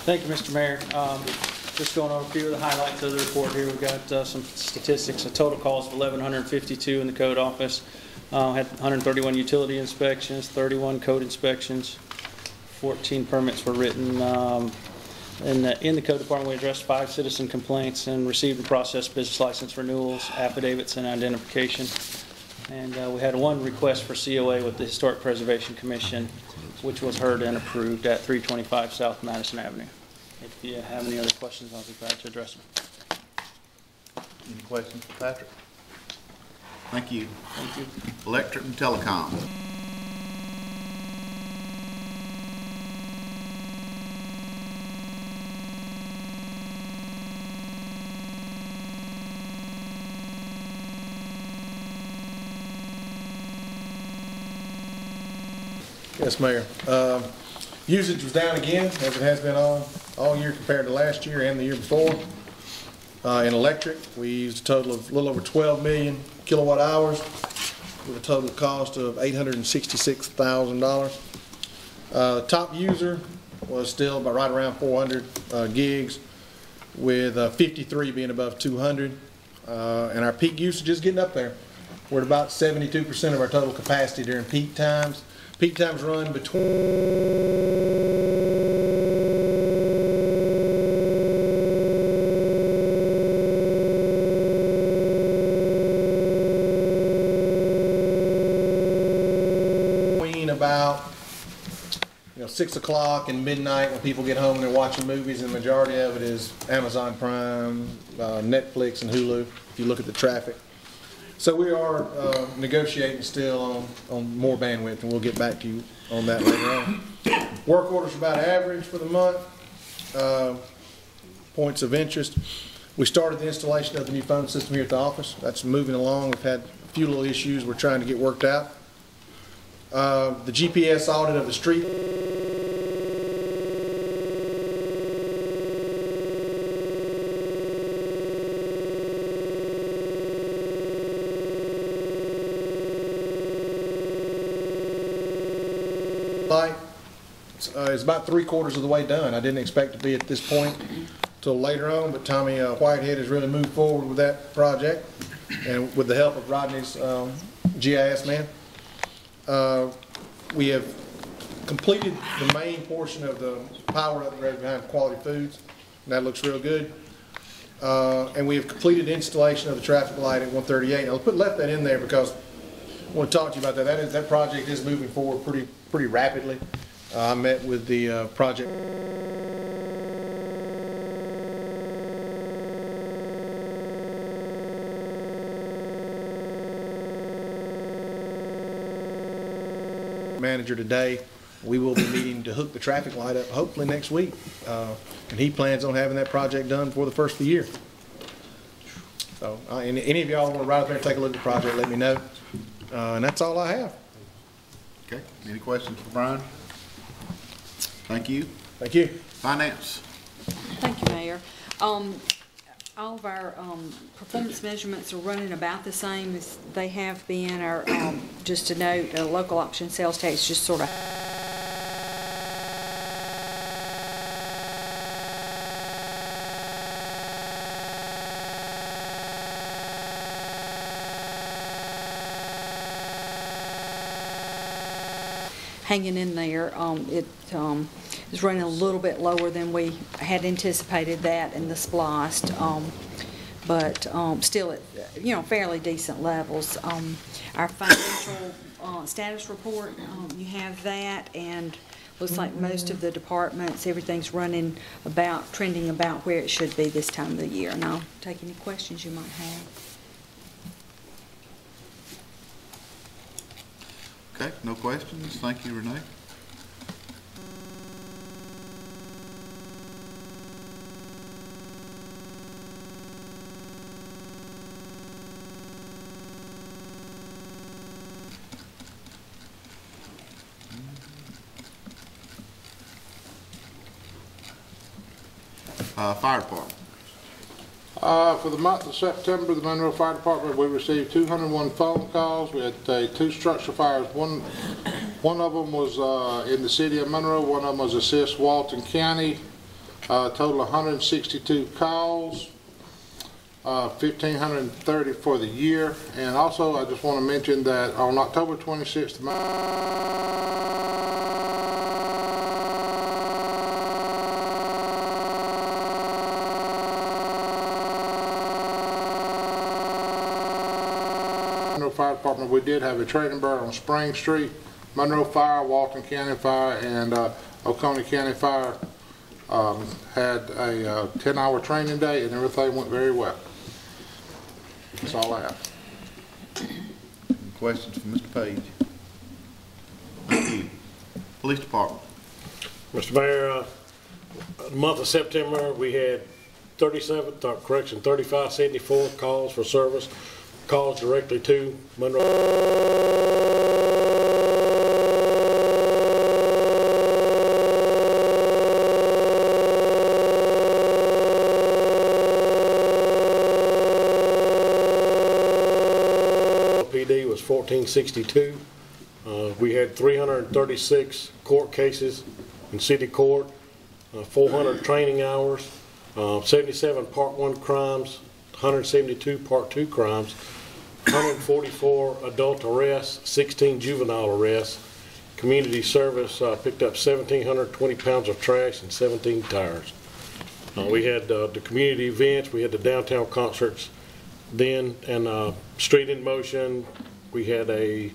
Thank you, Mr. Mayor. Just going over a few of the highlights of the report here. We've got some statistics. A total calls of 1,152 in the code office. Had 131 utility inspections, 31 code inspections, 14 permits were written. In the code department, we addressed 5 citizen complaints and received and processed business license renewals, affidavits, and identification. And we had 1 request for COA with the Historic Preservation Commission, which was heard and approved at 325 South Madison Avenue. If you have any other questions, I'll be glad to address them. Any questions for Patrick? Thank you. Thank you. Electric and telecom. Yes, Mayor. Usage was down again, as it has been all year compared to last year and the year before. In electric, we used a total of a little over 12 million kilowatt hours with a total cost of $866,000. Top user was still about right around 400 gigs, with 53 being above 200. And our peak usage is getting up there. We're at about 72% of our total capacity during peak times. Peak times run between about 6 o'clock and midnight when people get home and they're watching movies, and the majority of it is Amazon Prime, Netflix, and Hulu, if you look at the traffic. So we are negotiating still on more bandwidth, and we'll get back to you on that later on. Work orders are about average for the month. Points of interest. We started the installation of the new phone system here at the office. That's moving along. We've had a few little issues we're trying to get worked out. The GPS audit of the street. It's about 3/4 of the way done. I didn't expect to be at this point till later on, but Tommy Whitehead has really moved forward with that project, and with the help of Rodney's GIS man. We have completed the main portion of the power upgrade behind Quality Foods, and that looks real good. And we have completed the installation of the traffic light at 138. I'll left that in there because I want to talk to you about that. That project is moving forward pretty rapidly. I met with the project manager today. We will be meeting to hook the traffic light up hopefully next week, and he plans on having that project done before the first of the year. So and any of y'all want to ride up there and take a look at the project, let me know. And that's all I have. Okay. Any questions for Brian? Thank you. Thank you. Finance. Thank you, Mayor. All of our performance measurements are running about the same as they have been. Our just to note, local option sales tax just sort of hanging in there. It is running a little bit lower than we had anticipated that in the spliced, but still at fairly decent levels. Our financial status report, you have that, and looks like most of the departments, everything's running trending about where it should be this time of the year. And I'll take any questions you might have. Okay, no questions. Thank you, Renee. Fire department. For the month of September, the Monroe Fire Department, we received 201 phone calls. We had 2 structure fires. One of them was in the city of Monroe. One of them was assist Walton County. Total 162 calls, 1,530 for the year. And also, I just want to mention that on October 26th, Monroe Fire Department, we did have a trading burn on Spring Street. Monroe Fire, Walton County Fire, and Oconee County Fire had a 10-hour training day, and everything went very well. That's all I have. Any questions for Mr. Page? Thank you. Police Department. Mr. Mayor, the month of September, we had 3574 calls for service, calls directly to Monroe. PD was 1462. We had 336 court cases in city court, 400 training hours, 77 Part 1 crimes, 172 Part 2 crimes, 144 adult arrests, 16 juvenile arrests. Community service picked up 1,720 pounds of trash and 17 tires. We had the community events, we had the downtown concerts then, and Street in Motion. We had a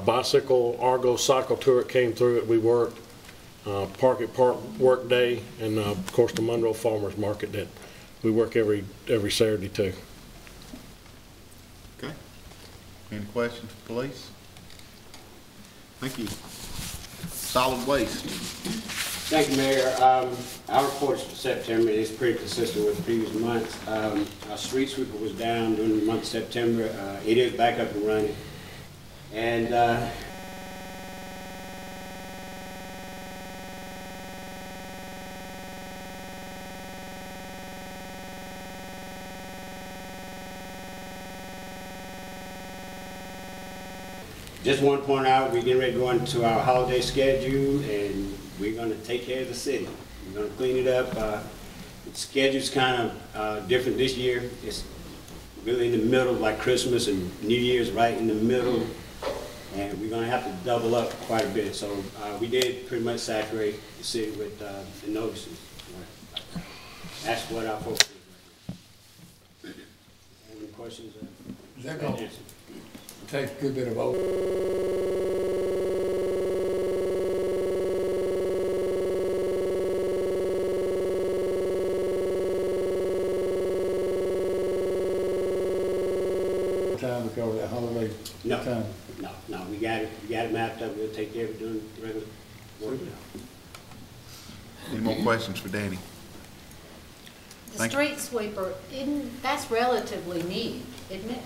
bicycle Argo cycle tour. It came through it. We worked Park at Park work day, and of course the Monroe Farmers Market that we work every Saturday too. Okay. Any questions for police? Thank you. Solid waste. Thank you, Mayor. Our reports for September is pretty consistent with previous months. Our street sweeper was down during the month of September. It is back up and running. And just want to point out, we're getting ready to go into our holiday schedule, and we're going to take care of the city. We're going to clean it up. The schedule's kind of different this year. It's really in the middle, like Christmas and New Year's right in the middle. And we're going to have to double up quite a bit. So we did pretty much saturate the city with the notices. That's what our focus is right now. Any questions? Is that going to take a good bit of over? Time because of that holiday time? No, we got it mapped up. We'll take care of it during the regular work. Any more questions for Danny? The street sweeper, that's relatively new, isn't it?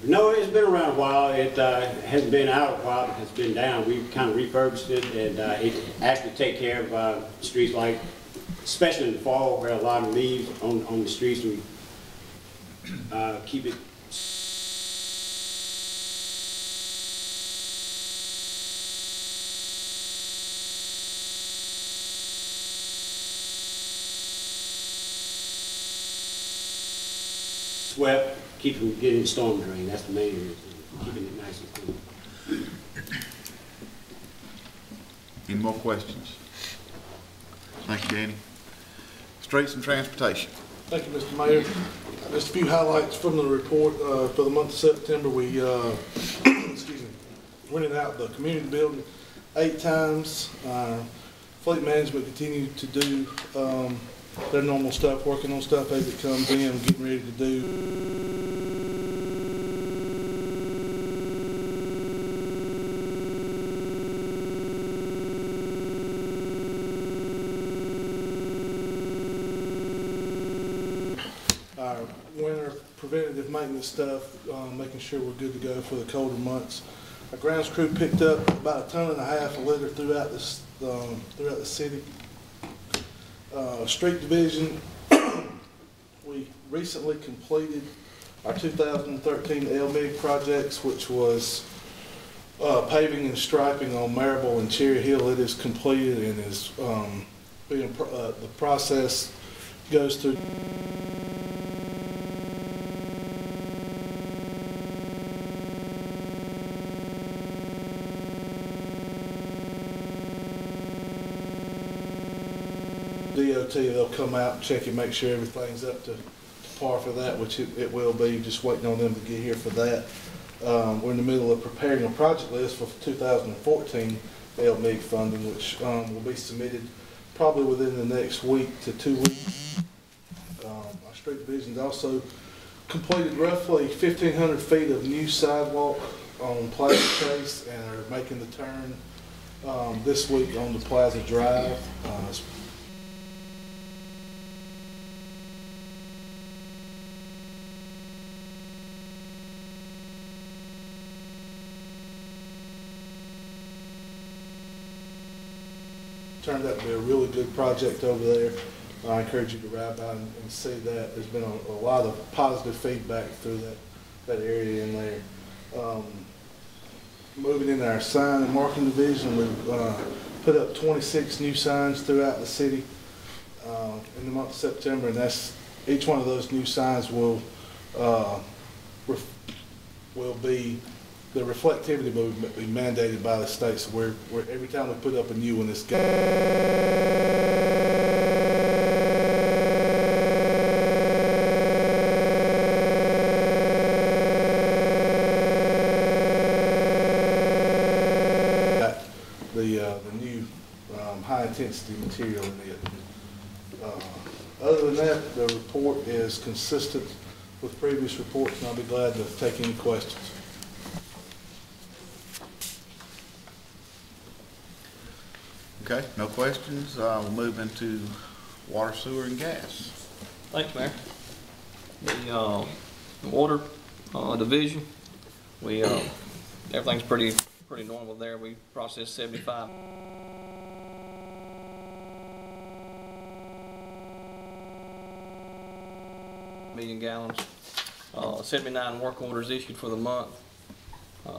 No, it's been around a while. It hasn't been out a while. It's been down. We kind of refurbished it, and it actually take care of streets like, especially in the fall, where a lot of leaves on the streets. We keep it. Swept, keep from getting storm drain. That's the main reason. Keeping it nice and clean. Any more questions? Thank you, Danny. Streets and Transportation. Thank you, Mr. Mayor. Just a few highlights from the report. For the month of September, we excuse me, rented out the community building 8 times. Fleet management continued to do their normal stuff, working on stuff as it comes in, getting ready to do. Our winter preventative maintenance stuff, making sure we're good to go for the colder months. Our grounds crew picked up about 1.5 tons of litter throughout the city. Street division, we recently completed our 2013 LMIG projects, which was paving and striping on Marable and Cherry Hill. It is completed and is the process goes through. DOT, they'll come out and check and make sure everything's up to par for that, which it will be, just waiting on them to get here for that. We're in the middle of preparing a project list for 2014 LMIG funding, which will be submitted probably within the next week to 2 weeks. Our street division's also completed roughly 1,500 feet of new sidewalk on Plaza Chase and are making the turn this week on the Plaza Drive. Turned out to be a really good project over there. I encourage you to ride by and see that. There's been a lot of positive feedback through that area in there. Moving into our sign and marking division, we've put up 26 new signs throughout the city in the month of September, and each one of those new signs will be, the reflectivity will be mandated by the state, so where every time we put up a new one, it's the new high-intensity material in it. Other than that, the report is consistent with previous reports, and I'll be glad to take any questions. Okay, no questions. We'll move into water, sewer, and gas. Thanks, Mayor. The water division, everything's pretty normal there. We processed 75 million gallons. 79 work orders issued for the month.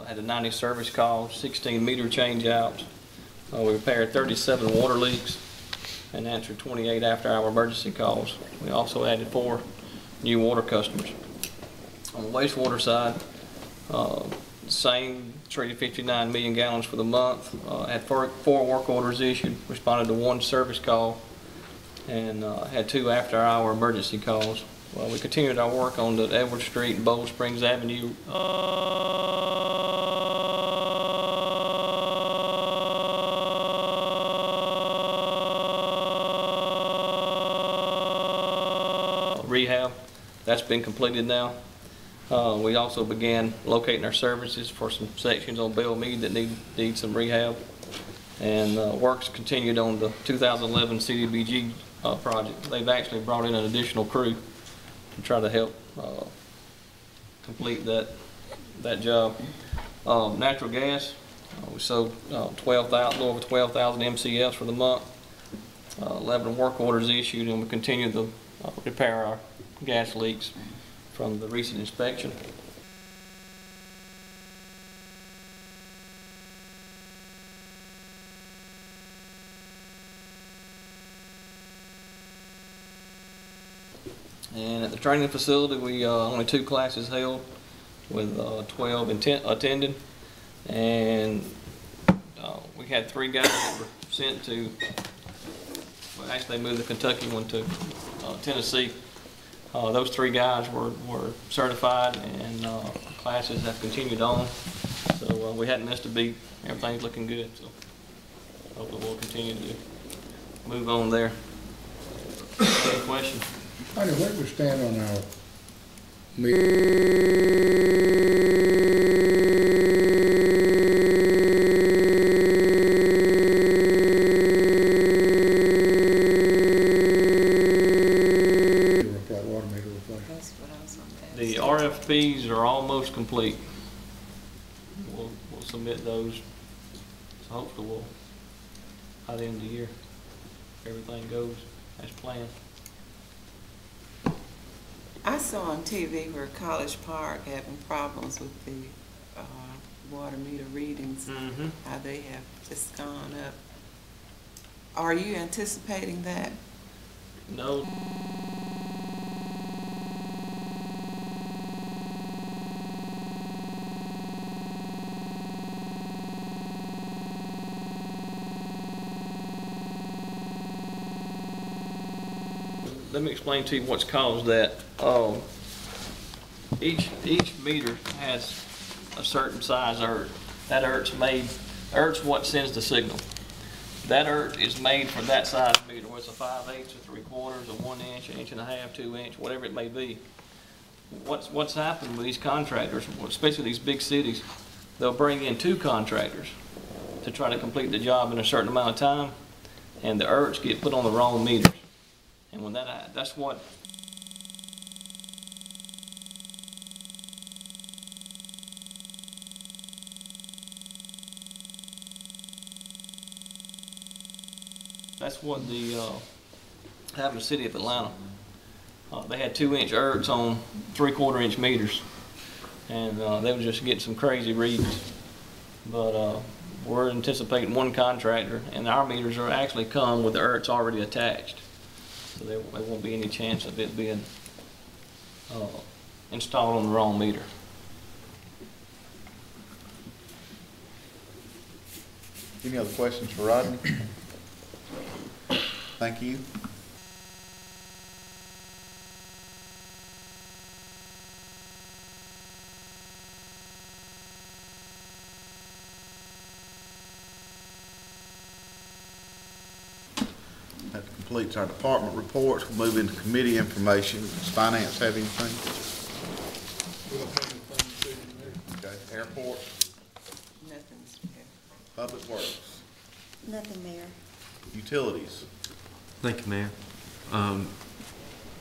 Had a 90 service calls, 16 meter change outs. We repaired 37 water leaks and answered 28 after-hour emergency calls. We also added 4 new water customers. On the wastewater side, same, treated 59 million gallons for the month. Had 4 work orders issued, responded to 1 service call, and had 2 after-hour emergency calls. Well, we continued our work on the Edward Street and Bowl Springs Avenue rehab. That's been completed now. We also began locating our services for some sections on Bell Mead that need some rehab. And works continued on the 2011 CDBG project. They've actually brought in an additional crew to try to help complete that job. Natural gas, we sold a little over 12,000 MCFs for the month. 11 work orders issued, and we continue to repair our gas leaks from the recent inspection. And at the training facility, we only 2 classes held with 12 attending, and we had 3 guys that were sent to, well, actually they moved the Kentucky one to Tennessee. Those 3 guys were certified, and classes have continued on, so we hadn't missed a beat. Everything's looking good, so hopefully we'll continue to move on there. Any questions? Honey, where do we stand on our water meter replacement? The RFPs are almost complete. We'll submit those, so hopefully by the end of the year, everything goes. as planned. I saw on TV where College Park having problems with the water meter readings, how they have just gone up. Are you anticipating that? No. Let me explain to you what's caused that. Each meter has a certain size ERT. That ERT's what sends the signal. That ERT is made for that size meter, whether it's a 5/8, a 3/4, a 1 inch, 1.5 inch, 2 inch, whatever it may be. What's happened with these contractors, especially these big cities, they'll bring in 2 contractors to try to complete the job in a certain amount of time, and the ERTs get put on the wrong meters. And when that's what the happened to City of Atlanta. They had 2-inch ERTs on 3/4 inch meters, and they were just getting some crazy readings. But we're anticipating 1 contractor, and our meters are actually come with the ERTs already attached, so there won't be any chance of it being installed on the wrong meter. Any other questions for Rodney? Thank you. That completes our department reports. We'll move into committee information. Does finance have anything? Okay, airport, Nothing, Mr. Mayor. public works, Nothing, Mayor. utilities. Thank you, Mayor.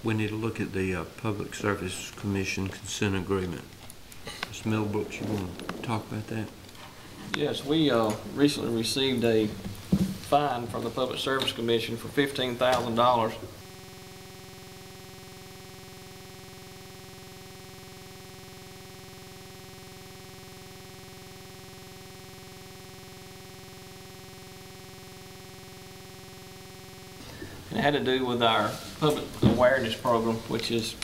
We need to look at the Public Service Commission consent agreement. Ms. Millbrooks, you want to talk about that? Yes, we recently received a fine from the Public Service Commission for $15,000. And it had to do with our public awareness program, which is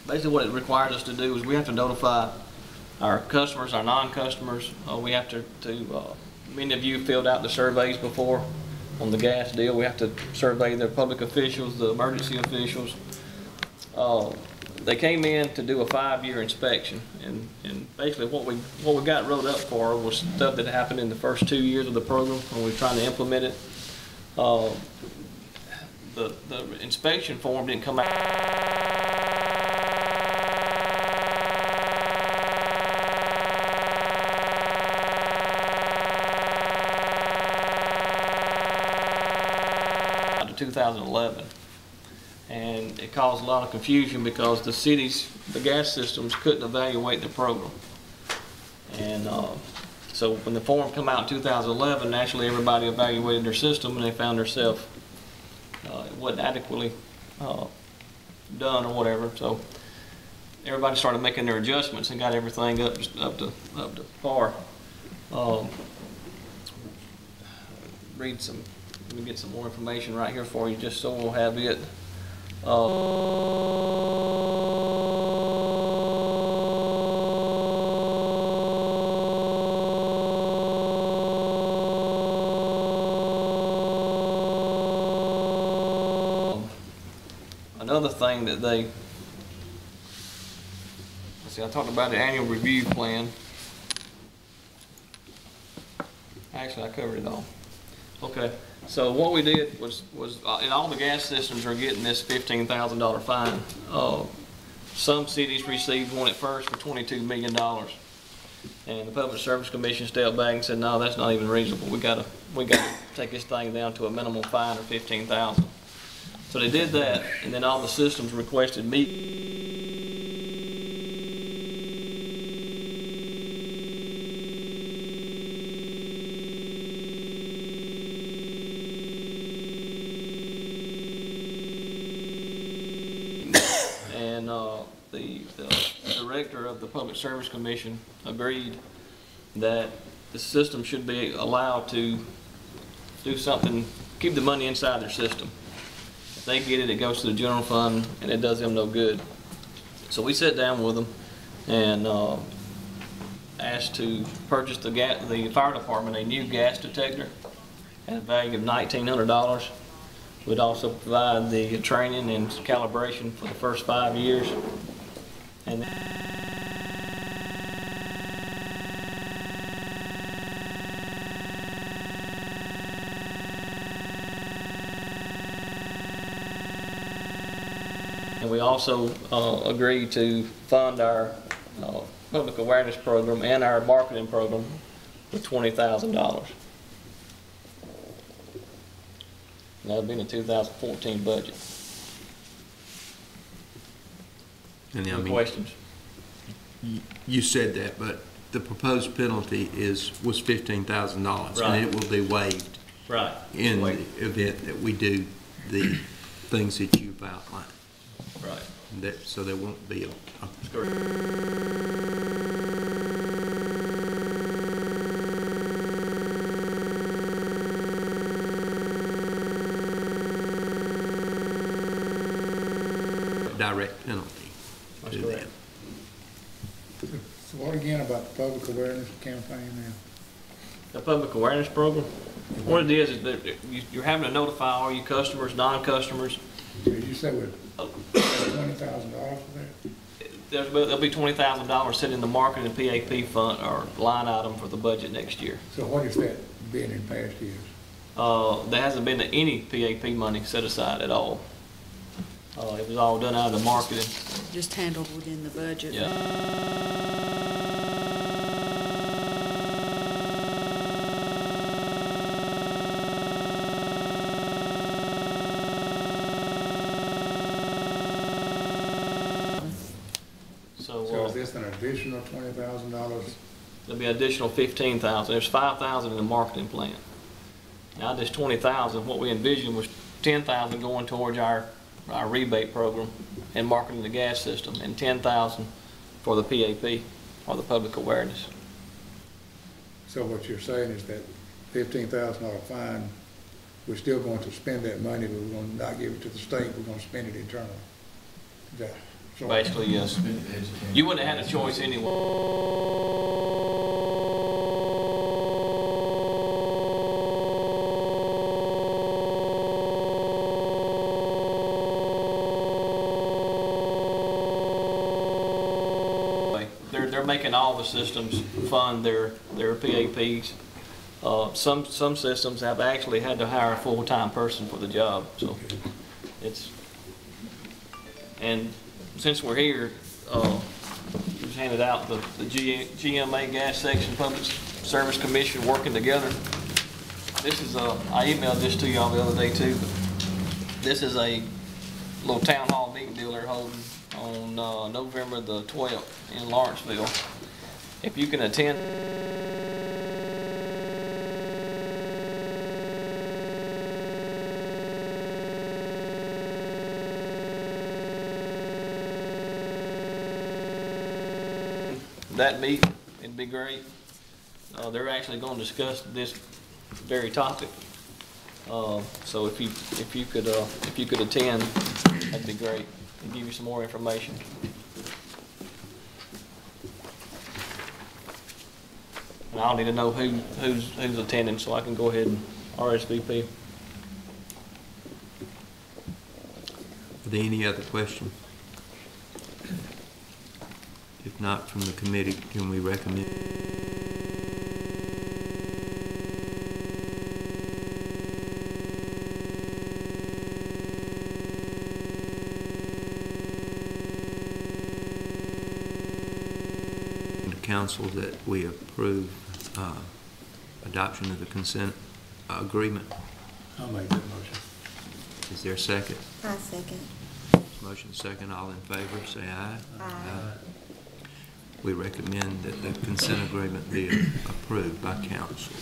basically what it requires us to do is we have to notify our customers, our non-customers. We have to many of you filled out the surveys before on the gas deal. We have to survey the public officials, the emergency officials. They came in to do a 5-year inspection, and basically what we got wrote up for was stuff that happened in the first 2 years of the program when we were trying to implement it. The inspection form didn't come out. To 2011, and it caused a lot of confusion because the gas systems couldn't evaluate the program, and so when the form came out in 2011, naturally everybody evaluated their system and they found themselves it wasn't adequately done or whatever. So everybody started making their adjustments and got everything up to par. Let me get some more information right here for you, just so we'll have it. Another thing that let's see, I talked about the annual review plan. Actually, I covered it all. Okay, so what we did was and all the gas systems are getting this $15,000 fine. Some cities received one at first for $22 million. And the Public Service Commission stepped back and said, no, that's not even reasonable. We gotta take this thing down to a minimum fine of $15,000. So they did that, and then all the systems requested and the director of the Public Service Commission agreed that the system should be allowed to do something, keep the money inside their system. If they get it, it goes to the general fund, and it does them no good. So we sat down with them and asked to purchase the fire department a new gas detector at a value of $1,900. We'd also provide the training and calibration for the first 5 years. And we also agreed to fund our public awareness program and our marketing program with $20,000. That'll be in the 2014 budget. And Any questions? You said that, but the proposed penalty was $15,000, Right. and it will be waived. Right. In the event that we do the things that you've outlined. Right. So there won't be a direct penalty. That's to correct. them. So what again about the public awareness campaign now? The public awareness program, what it is that you're having to notify all your customers, non-customers. Did you say with $20,000 for that? There'll be $20,000 sitting in the marketing and PAP fund or line item for the budget next year. So what is that been in past years? There hasn't been any PAP money set aside at all. It was all done out of the marketing. Just handled within the budget. Yeah. So is this an additional $20,000? There'll be an additional $15,000. There's $5,000 in the marketing plan. Now this $20,000, what we envisioned was $10,000 going towards our rebate program and marketing the gas system, and $10,000 for the PAP or the public awareness. So what you're saying is that $15,000 fine, we're still going to spend that money, but we're going to not give it to the state, we're going to spend it internally. Is that so? Basically, yes. You wouldn't have had a choice anyway. They're making all the systems fund their PAPs. Some systems have actually had to hire a full-time person for the job. So it's, and since we're here, we've handed out the GMA Gas Section Public Service Commission working together. This is I emailed this to y'all the other day too. This is a little town hall meeting deal they're holding on November the 12th in Lawrenceville. If you can attend. That meeting, it'd be great. They're actually going to discuss this very topic. So if you could attend, that'd be great. And give you some more information. And I'll need to know who's attending so I can go ahead and RSVP. Are there any other questions? If not, from the committee, can we recommend? The council that we approve adoption of the consent agreement. I'll make that motion. Is there a second? I second. Motion second. All in favor, say aye. Aye. We recommend that the consent agreement be approved by council.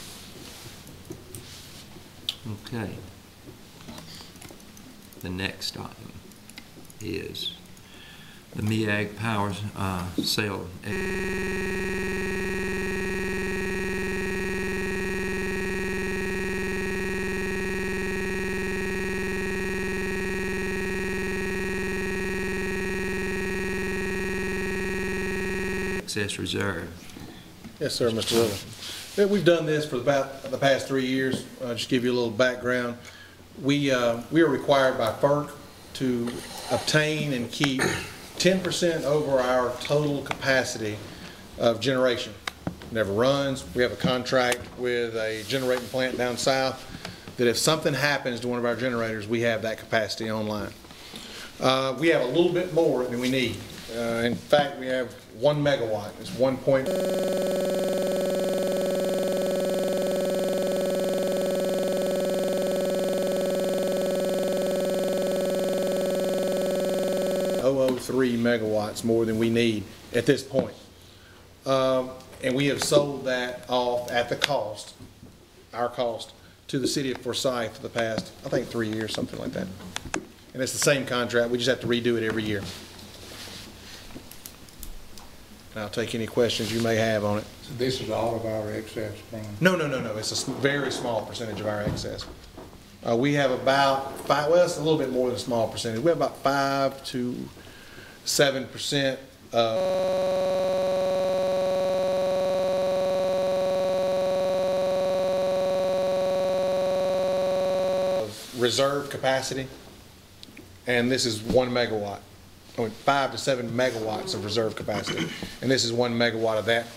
Okay. The next item is the MEAG power sale. Excess reserve. Yes, sir, Mr. Little. Yeah, we've done this for about the past 3 years. Just give you a little background. We are required by FERC to obtain and keep 10% over our total capacity of generation. Never runs. We have a contract with a generating plant down south that if something happens to one of our generators, we have that capacity online. We have a little bit more than we need. In fact, we have 1 megawatt. It's 1 point. .003 megawatts more than we need at this point. And we have sold that off at the cost, our cost, to the city of Forsyth for the past, I think, 3 years, something like that. And it's the same contract. We just have to redo it every year. And I'll take any questions you may have on it. So this is all of our excess from? No. It's a very small percentage of our excess. We have about well, it's a little bit more than a small percentage. We have about 5 to 7% of reserve capacity, and this is 1 megawatt. 5 to 7 megawatts of reserve capacity, and this is 1 megawatt of that.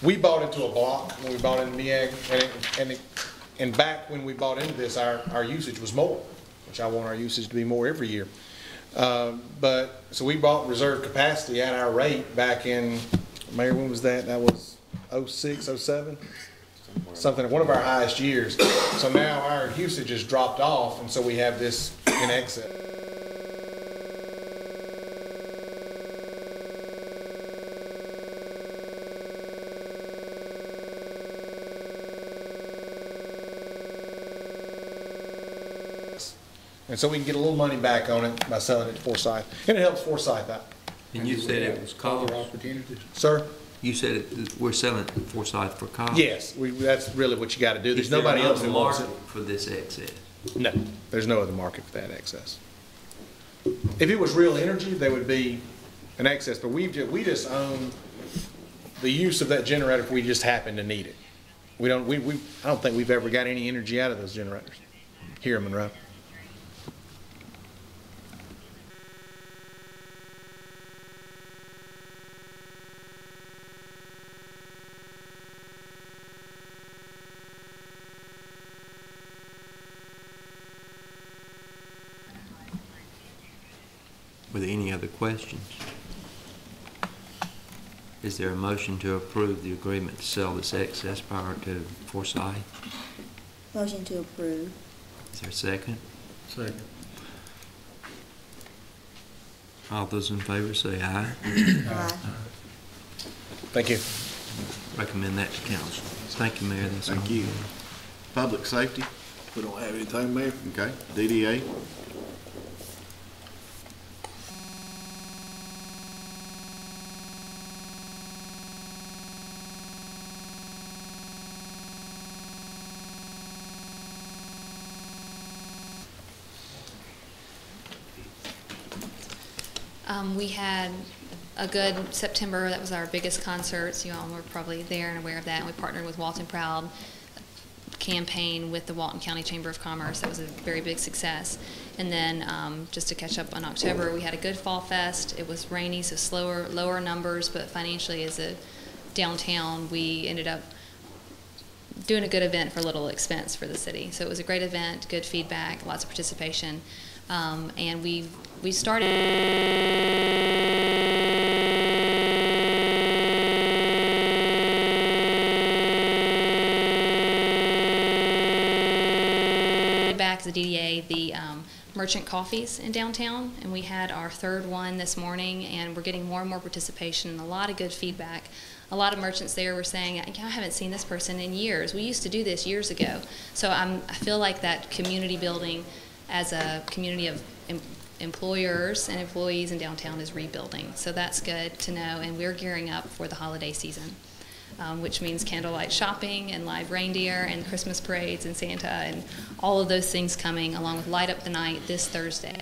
We bought into a block when we bought into MEAG, and back when we bought into this, our usage was more, which I want our usage to be more every year. But so we bought reserve capacity at our rate back in, Mayor, when was that? That was 06, 07? Something, one of our highest years. So now our usage has dropped off, and so we have this in excess. And so we can get a little money back on it by selling it to Forsyth. And it helps Forsyth out. And you said it was cost. Opportunities? Sir? You said we're selling it to Forsyth for cost. Yes, that's really what you got to do. There's nobody else that wants it. For this excess? No, there's no other market for that excess. If it was real energy, there would be an excess, but we just own the use of that generator if we just happen to need it. I don't think we've ever got any energy out of those generators here in Monroe. Were there any other questions? Is there a motion to approve the agreement to sell this excess power to Forsyth? Motion to approve. Is there a second? Second. All those in favor say aye. Aye. Thank you. Recommend that to council. Thank you, Mayor. That's all. Thank you. Public safety? We don't have anything, Mayor. Okay. DDA? We had a good September. That was our biggest concerts. You all were probably there and aware of that. We partnered with Walton Proud campaign with the Walton County Chamber of Commerce. That was a very big success. And then just to catch up on October, we had a good Fall Fest. It was rainy, so lower numbers, but financially as a downtown, we ended up doing a good event for little expense for the city. So it was a great event, good feedback, lots of participation. And we started back to the DDA, the merchant coffees in downtown, and we had our third one this morning, and we're getting more and more participation and a lot of good feedback. A lot of merchants there were saying, I haven't seen this person in years. We used to do this years ago. So I feel like that community building as a community of employers and employees in downtown is rebuilding. So that's good to know, and we're gearing up for the holiday season, which means candlelight shopping and live reindeer and Christmas parades and Santa and all of those things coming, along with Light Up the Night this Thursday.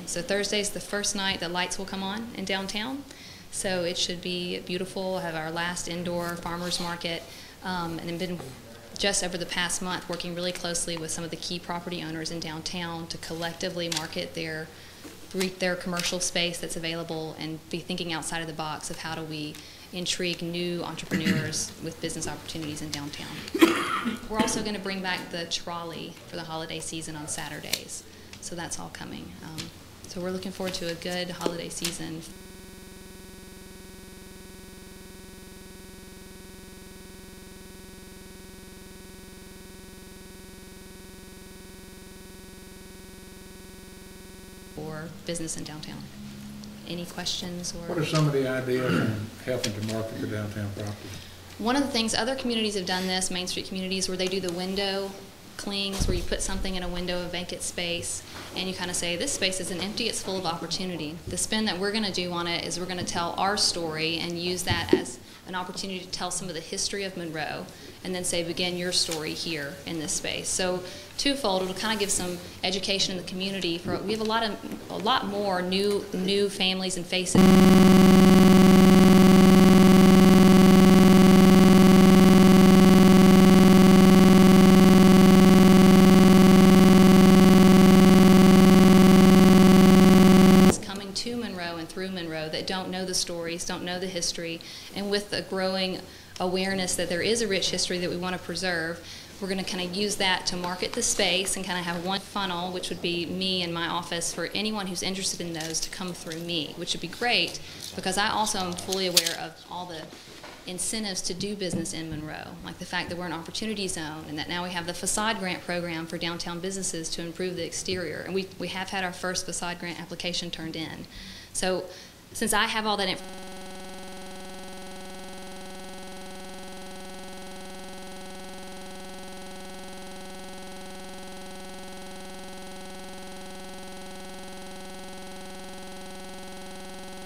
So Thursday's the first night that lights will come on in downtown. So it should be beautiful. We'll have our last indoor farmers market, and have been just over the past month working really closely with some of the key property owners in downtown to collectively market their commercial space that's available and be thinking outside of the box of how do we intrigue new entrepreneurs with business opportunities in downtown. We're also going to bring back the trolley for the holiday season on Saturdays. So that's all coming. So we're looking forward to a good holiday season. For business in downtown. Any questions or? What are some of the ideas on helping to market the downtown properties? One of the things, other communities have done this, Main Street communities, where they do the window clings, where you put something in a window, a vacant space, and you kind of say, this space isn't empty, it's full of opportunity. The spin that we're going to do on it is we're going to tell our story and use that as an opportunity to tell some of the history of Monroe, and then say, begin your story here in this space. So twofold, it'll kind of give some education in the community. We have a lot more new families and faces. That don't know the stories, don't know the history, and with the growing awareness that there is a rich history that we want to preserve, we're going to kind of use that to market the space and kind of have one funnel, which would be me and my office, for anyone who's interested in those to come through me, which would be great because I also am fully aware of all the incentives to do business in Monroe, like the fact that we're an opportunity zone and that now we have the facade grant program for downtown businesses to improve the exterior, and we have had our first facade grant application turned in. So since I have all that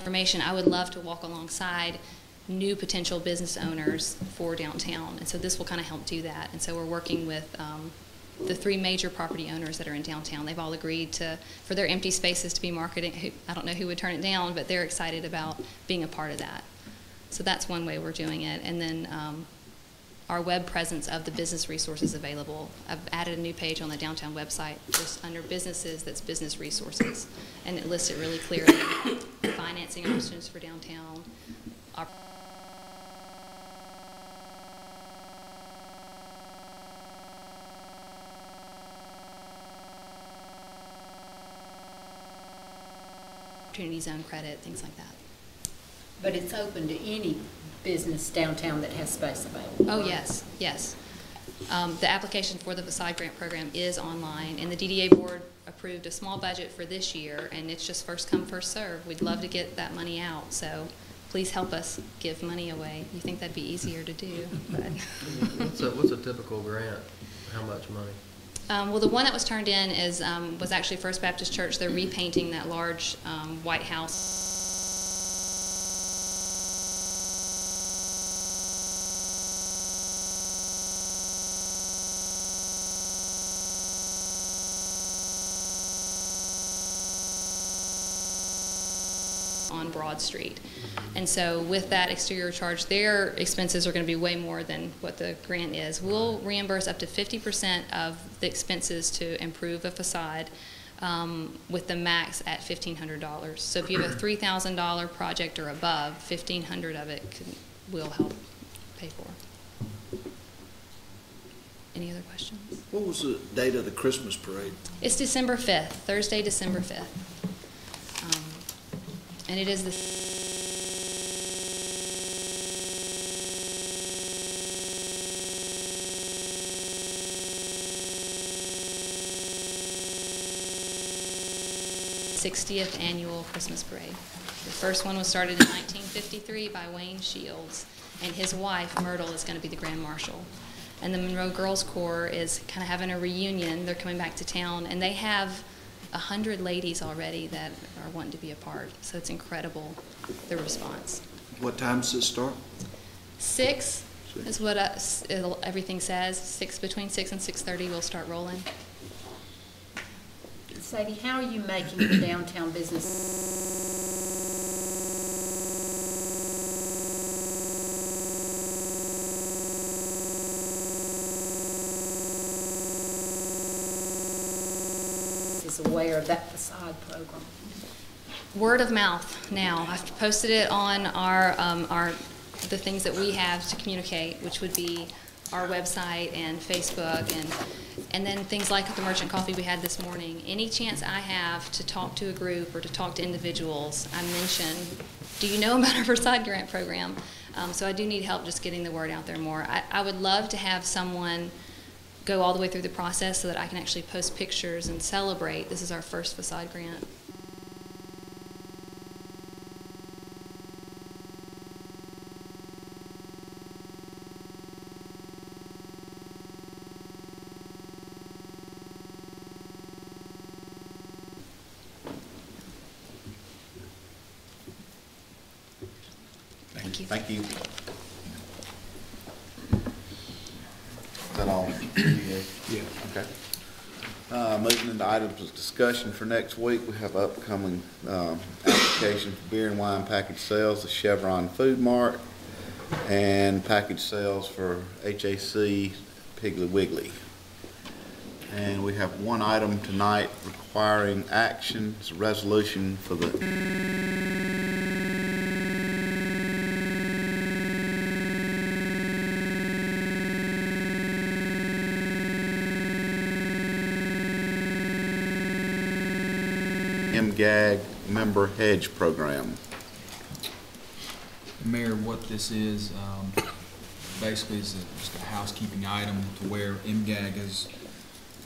information, I would love to walk alongside new potential business owners for downtown. And so this will kind of help do that. And so we're working with the 3 major property owners that are in downtown. They've all agreed for their empty spaces to be marketed. I don't know who would turn it down, but they're excited about being a part of that. So that's one way we're doing it. And then our web presence of the business resources available. I've added a new page on the downtown website just under businesses that's business resources. And it lists it really clearly. Financing options for downtown. Opportunity zone credit, things like that. But it's open to any business downtown that has space available. Oh, yes, yes. The application for the facade grant program is online, and the DDA board approved a small budget for this year, and it's just first come, first serve. We'd love to get that money out, so please help us give money away. You think that'd be easier to do, but. What's a typical grant? How much money? Well, the one that was turned in was actually First Baptist Church. They're repainting that large White House. On Broad Street. And so with that exterior charge, their expenses are going to be way more than what the grant is. We'll reimburse up to 50% of the expenses to improve a facade with the max at $1,500. So if you have a $3,000 project or above, $1,500 of it will help pay for. Any other questions? What was the date of the Christmas parade? It's December 5th, Thursday, December 5th. And it is the 60th annual Christmas parade. The first one was started in 1953 by Wayne Shields, and his wife, Myrtle, is going to be the Grand Marshal. And the Monroe Girls Corps is kind of having a reunion. They're coming back to town, and they have 100 ladies already that are wanting to be a part. So it's incredible, the response. What time does it start? 6 is what everything says. Between 6 and 6:30 we'll start rolling. Sadie, how are you making the downtown business? Is aware of that facade program? Word of mouth now. I've posted it on the things that we have to communicate, which would be our website and Facebook, and then things like the merchant coffee we had this morning. Any chance I have to talk to a group or to talk to individuals, I mention, do you know about our Facade Grant program? So I do need help just getting the word out there more. I would love to have someone go all the way through the process so that I can actually post pictures and celebrate. This is our first Facade Grant. Thank you. Thank you. Is that all? Yeah. Okay. Moving into items of discussion for next week, we have upcoming application for beer and wine package sales, the Chevron Food Mart, and package sales for HAC Piggly Wiggly. And we have one item tonight requiring action. It's a resolution for the MGAG member hedge program. Mayor, what this is, basically is just a housekeeping item to where MGAG has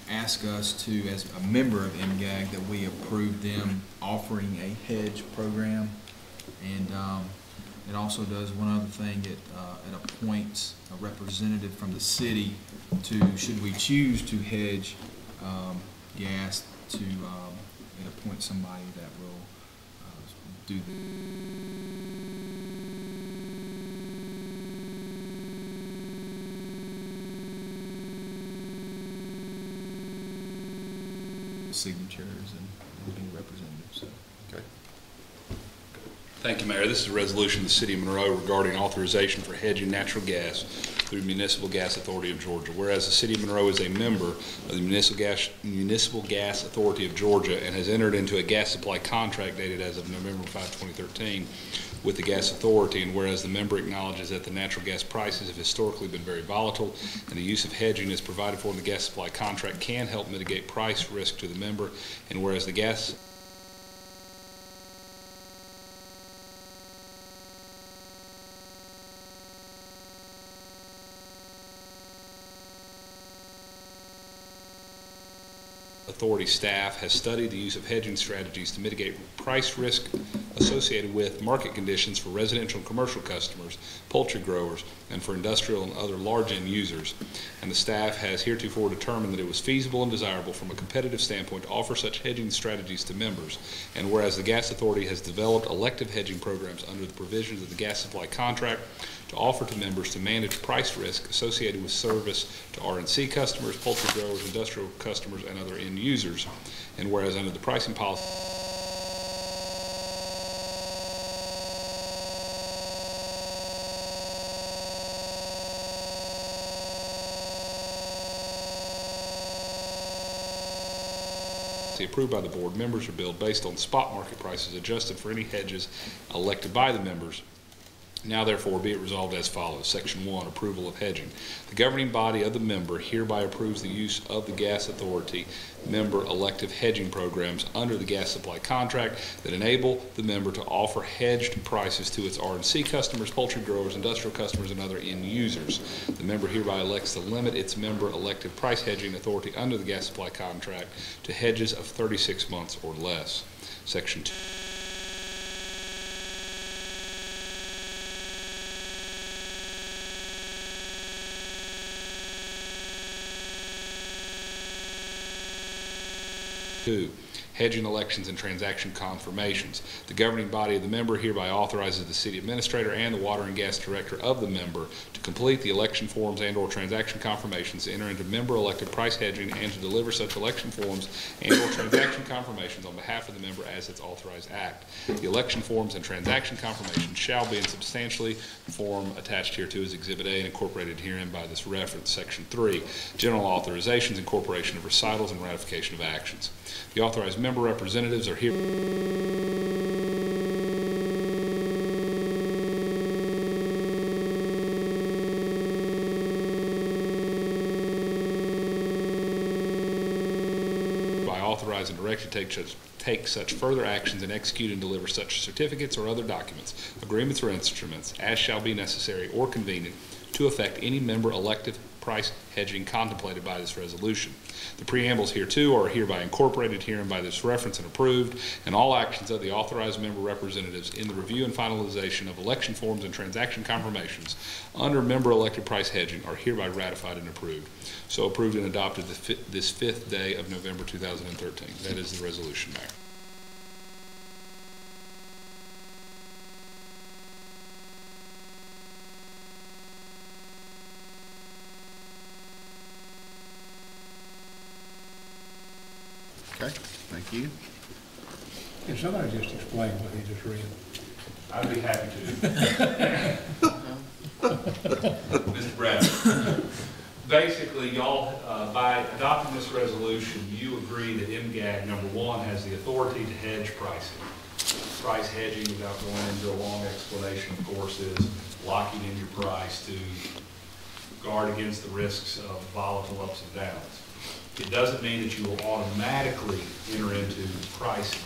asked us to, as a member of MGAG, that we approve them offering a hedge program. And it also does one other thing, it appoints a representative from the city to, should we choose to hedge gas, to it appoints somebody that will do signatures and be representatives. So. Okay. Thank you, Mayor. This is a resolution of the City of Monroe regarding authorization for hedging natural gas through Municipal Gas Authority of Georgia. Whereas the City of Monroe is a member of the Municipal Gas Authority of Georgia and has entered into a gas supply contract dated as of November 5, 2013 with the Gas Authority, and whereas the member acknowledges that the natural gas prices have historically been very volatile and the use of hedging as provided for in the gas supply contract can help mitigate price risk to the member, and whereas the gas Authority staff has studied the use of hedging strategies to mitigate price risk associated with market conditions for residential and commercial customers, poultry growers, and for industrial and other large end users. And the staff has heretofore determined that it was feasible and desirable from a competitive standpoint to offer such hedging strategies to members. And whereas the Gas Authority has developed elective hedging programs under the provisions of the gas supply contract to offer to members to manage price risk associated with service to RNC customers, poultry growers, industrial customers, and other end users. And whereas under the pricing policy approved by the board, members are billed based on spot market prices adjusted for any hedges elected by the members. Now therefore be it resolved as follows. Section 1, approval of hedging. The governing body of the member hereby approves the use of the Gas Authority member elective hedging programs under the gas supply contract that enable the member to offer hedged prices to its RNC customers, poultry growers, industrial customers, and other end users. The member hereby elects to limit its member elective price hedging authority under the gas supply contract to hedges of 36 months or less. Section 2. Hedging elections and transaction confirmations. The governing body of the member hereby authorizes the city administrator and the water and gas director of the member to complete the election forms and/or transaction confirmations, to enter into member-elected price hedging, and to deliver such election forms and/or transaction confirmations on behalf of the member as its authorized act. The election forms and transaction confirmations shall be in substantially form attached hereto as Exhibit A and incorporated herein by this reference. Section 3, general authorizations, incorporation of recitals, and ratification of actions. The authorized member representatives are here. By authorized and directed to take such further actions and execute and deliver such certificates or other documents, agreements, or instruments as shall be necessary or convenient to effect any member elective price hedging contemplated by this resolution. The preambles hereto are hereby incorporated herein by this reference and approved, and all actions of the authorized member representatives in the review and finalization of election forms and transaction confirmations under member elected price hedging are hereby ratified and approved. So approved and adopted this 5th day of November 2013. That is the resolution, Mayor. Okay, thank you. Can somebody just explain what he just read? I'd be happy to. Mr. Bradford, basically, y'all, by adopting this resolution, you agree that MGAG, number one, has the authority to hedge pricing. Price hedging, without going into a long explanation, of course, is locking in your price to guard against the risks of volatile ups and downs. It doesn't mean that you will automatically enter into pricing.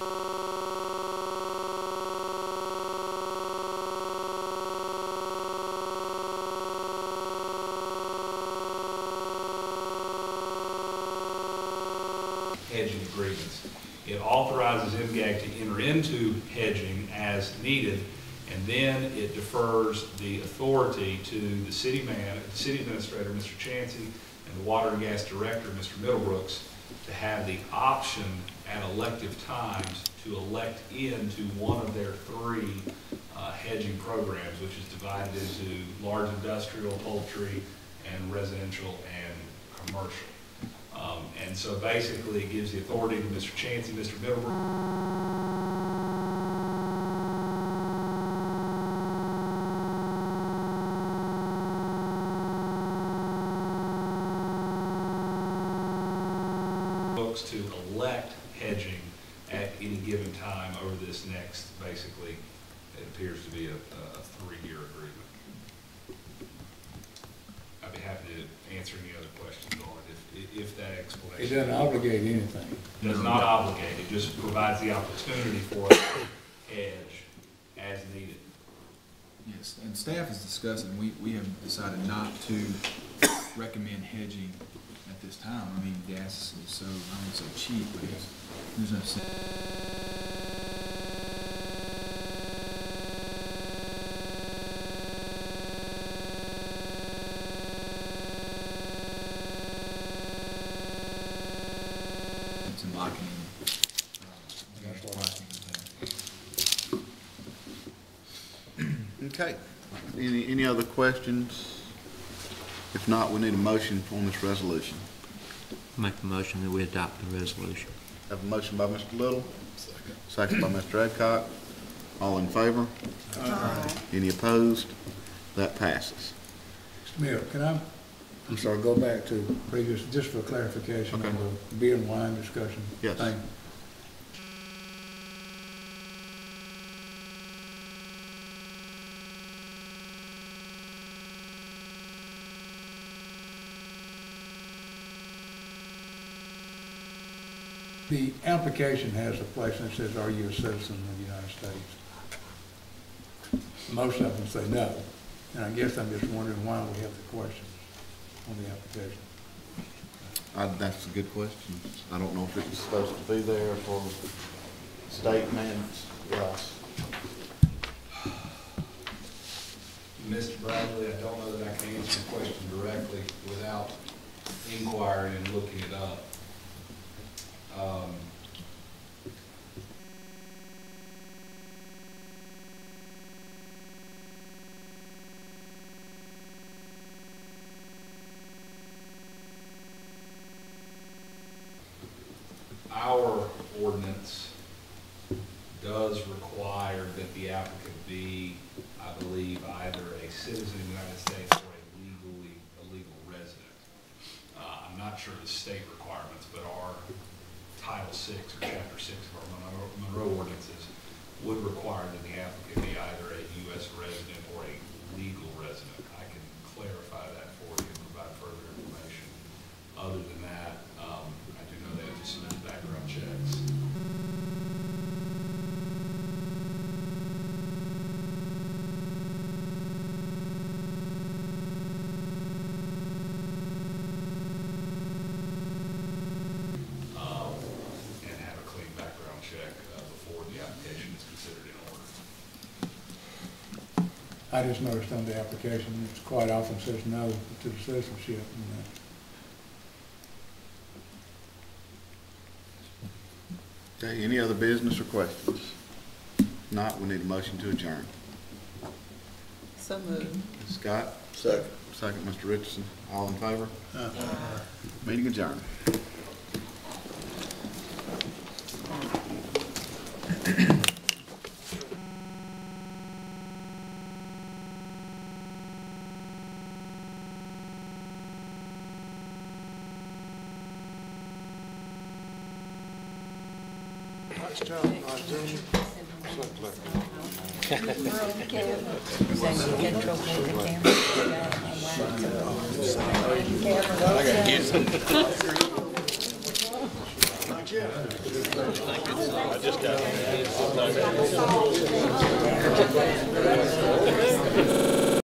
Hedging agreements. It authorizes MGAG to enter into hedging as needed, and then it defers the authority to the city administrator, Mr. Chancey, and the water and gas director, Mr. Middlebrooks, to have the option at elective times to elect into one of their 3 hedging programs, which is divided into large industrial, poultry, and residential and commercial. And so basically it gives the authority to Mr. Chancey, Mr. Middlebrooks, to elect hedging at any given time over this next, basically, it appears to be a 3-year agreement. I'd be happy to answer any other questions on it if that explanation. It doesn't obligate anything. It does not obligate, it just provides the opportunity for us to hedge as needed. Yes, and staff is discussing, we have decided not to recommend hedging at this time. I mean, gas is so, I wouldn't say cheap, but there's no sense. It's in locking in. Okay, any other questions? If not, we need a motion on this resolution. Make a motion that we adopt the resolution. Have a motion by Mr. Little. Second by Mr. Adcock. All in favor? Aye. Any opposed? That passes. Mr. Mayor, can I'm sorry, go back to previous, just for clarification on the beer and wine discussion Yes. thing. The application has a place that says, are you a citizen of the United States? Most of them say no. And I guess I'm just wondering why we have the questions on the application. That's a good question. I don't know if it was supposed to be there for statements, Mr. Bradley, I don't know that I can answer your question directly without inquiring and looking it up. Our ordinance does require that the applicant be, I believe, either a citizen of the United States or a legal resident. I'm not sure the state requirements, but our Title VI or Chapter 6 of our Monroe ordinances would require that the applicant be either a U.S. resident or a legal resident. I can clarify that for you and provide further information. Other than that, I do know they have to submit background checks. And have a clean background check before the application is considered in order. I just noticed on the application, it's quite often says no to the citizenship. Okay, any other business or questions? Not, we need a motion to adjourn. So moved. Scott? Second. Second, Mr. Richardson. All in favor? Meeting adjourned. Nice job, Junior. I gotta get some. I just got